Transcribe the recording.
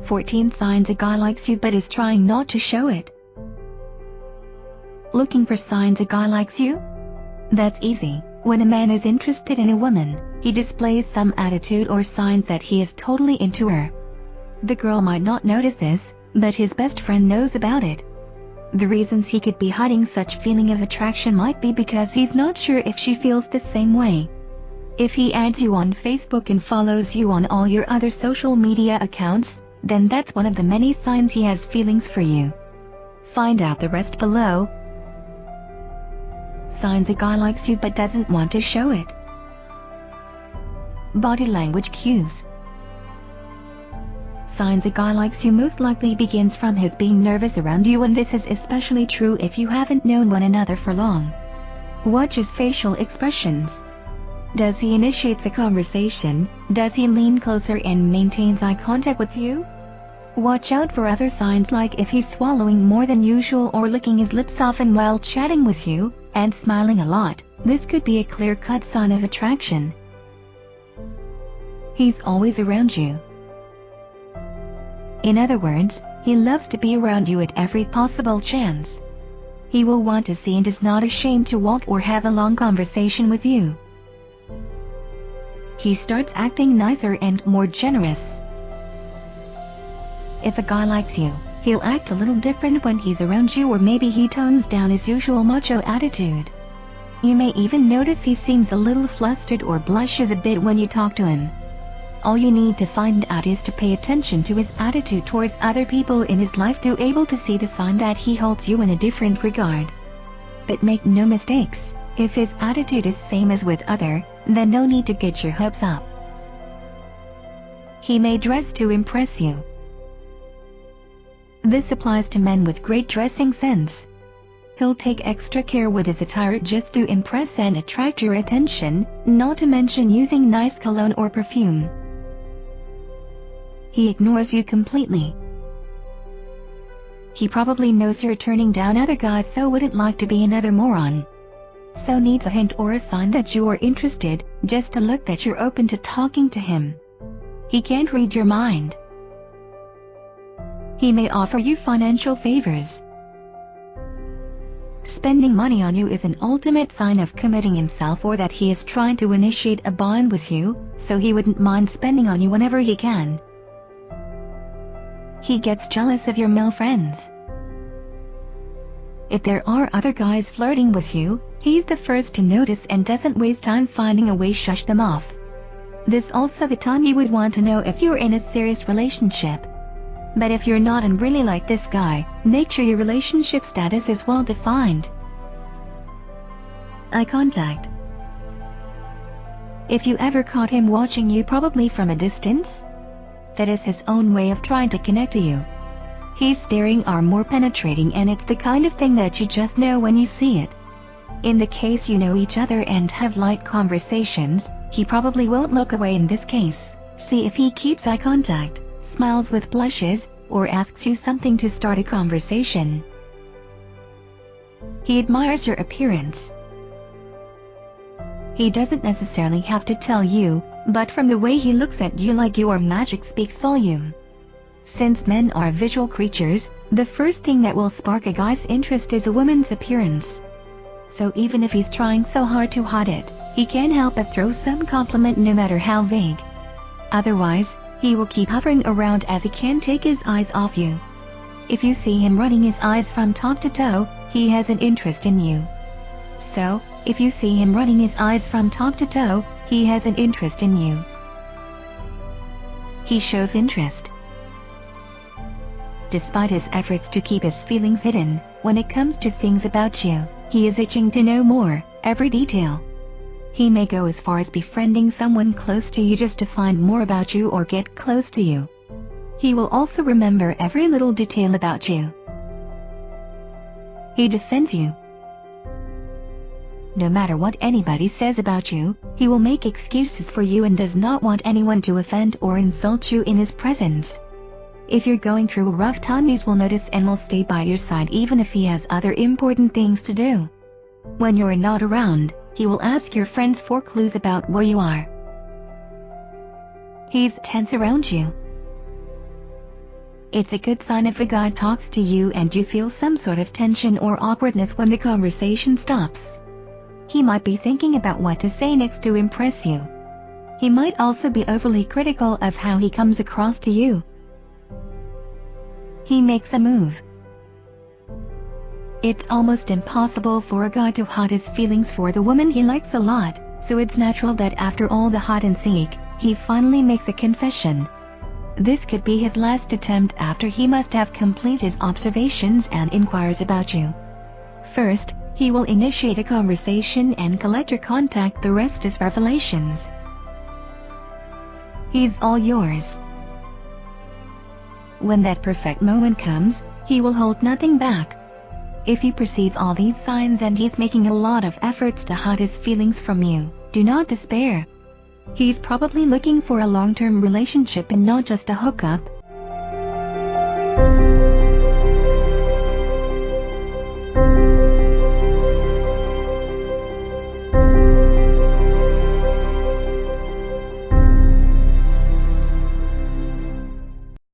14 signs a guy likes you but is trying not to show it. Looking for signs a guy likes you? That's easy. When a man is interested in a woman, he displays some attitude or signs that he is totally into her. The girl might not notice this, but his best friend knows about it. The reasons he could be hiding such feeling of attraction might be because he's not sure if she feels the same way. If he adds you on Facebook and follows you on all your other social media accounts, then that's one of the many signs he has feelings for you. Find out the rest below. Signs a guy likes you but doesn't want to show it. Body language cues. Signs a guy likes you most likely begins from his being nervous around you, and this is especially true if you haven't known one another for long. Watch his facial expressions. Does he initiate the conversation? Does he lean closer and maintains eye contact with you? Watch out for other signs like if he's swallowing more than usual or licking his lips often while chatting with you, and smiling a lot. This could be a clear-cut sign of attraction. He's always around you. In other words, he loves to be around you at every possible chance. He will want to see and is not ashamed to walk or have a long conversation with you. He starts acting nicer and more generous. If a guy likes you, he'll act a little different when he's around you, or maybe he tones down his usual macho attitude. You may even notice he seems a little flustered or blushes a bit when you talk to him. All you need to find out is to pay attention to his attitude towards other people in his life to able to see the sign that he holds you in a different regard. But make no mistakes, if his attitude is same as with other, then no need to get your hopes up. He may dress to impress you. This applies to men with great dressing sense. He'll take extra care with his attire just to impress and attract your attention, not to mention using nice cologne or perfume. He ignores you completely. He probably knows you're turning down other guys, so wouldn't like to be another moron. So needs a hint or a sign that you are interested, just a look that you're open to talking to him. He can't read your mind. He may offer you financial favors. Spending money on you is an ultimate sign of committing himself or that he is trying to initiate a bond with you, so he wouldn't mind spending on you whenever he can. He gets jealous of your male friends. If there are other guys flirting with you, he's the first to notice and doesn't waste time finding a way to shush them off. This also the time you would want to know if you're in a serious relationship. But if you're not and really like this guy, make sure your relationship status is well defined. Eye contact. If you ever caught him watching you, probably from a distance, that is his own way of trying to connect to you. His staring are more penetrating, and it's the kind of thing that you just know when you see it. In the case you know each other and have light conversations, he probably won't look away in this case. See if he keeps eye contact, smiles with blushes, or asks you something to start a conversation. He admires your appearance. He doesn't necessarily have to tell you, but from the way he looks at you like you are magic speaks volume. Since men are visual creatures, the first thing that will spark a guy's interest is a woman's appearance. So even if he's trying so hard to hide it, he can't help but throw some compliment no matter how vague. Otherwise, he will keep hovering around as he can't take his eyes off you. If you see him running his eyes from top to toe, he has an interest in you. So, if you see him running his eyes from top to toe, he has an interest in you. He shows interest. Despite his efforts to keep his feelings hidden, when it comes to things about you, he is itching to know more, every detail. He may go as far as befriending someone close to you just to find more about you or get close to you. He will also remember every little detail about you. He defends you. No matter what anybody says about you, he will make excuses for you and does not want anyone to offend or insult you in his presence. If you're going through a rough time, he will notice and will stay by your side even if he has other important things to do. When you're not around, he will ask your friends for clues about where you are. He's tense around you. It's a good sign if a guy talks to you and you feel some sort of tension or awkwardness when the conversation stops. He might be thinking about what to say next to impress you. He might also be overly critical of how he comes across to you. He makes a move. It's almost impossible for a guy to hide his feelings for the woman he likes a lot, so it's natural that after all the hide and seek, he finally makes a confession. This could be his last attempt after he must have completed his observations and inquires about you. First, he will initiate a conversation and collect your contact. The rest is revelations. He's all yours. When that perfect moment comes, he will hold nothing back. If you perceive all these signs and he's making a lot of efforts to hide his feelings from you, do not despair. He's probably looking for a long-term relationship and not just a hookup.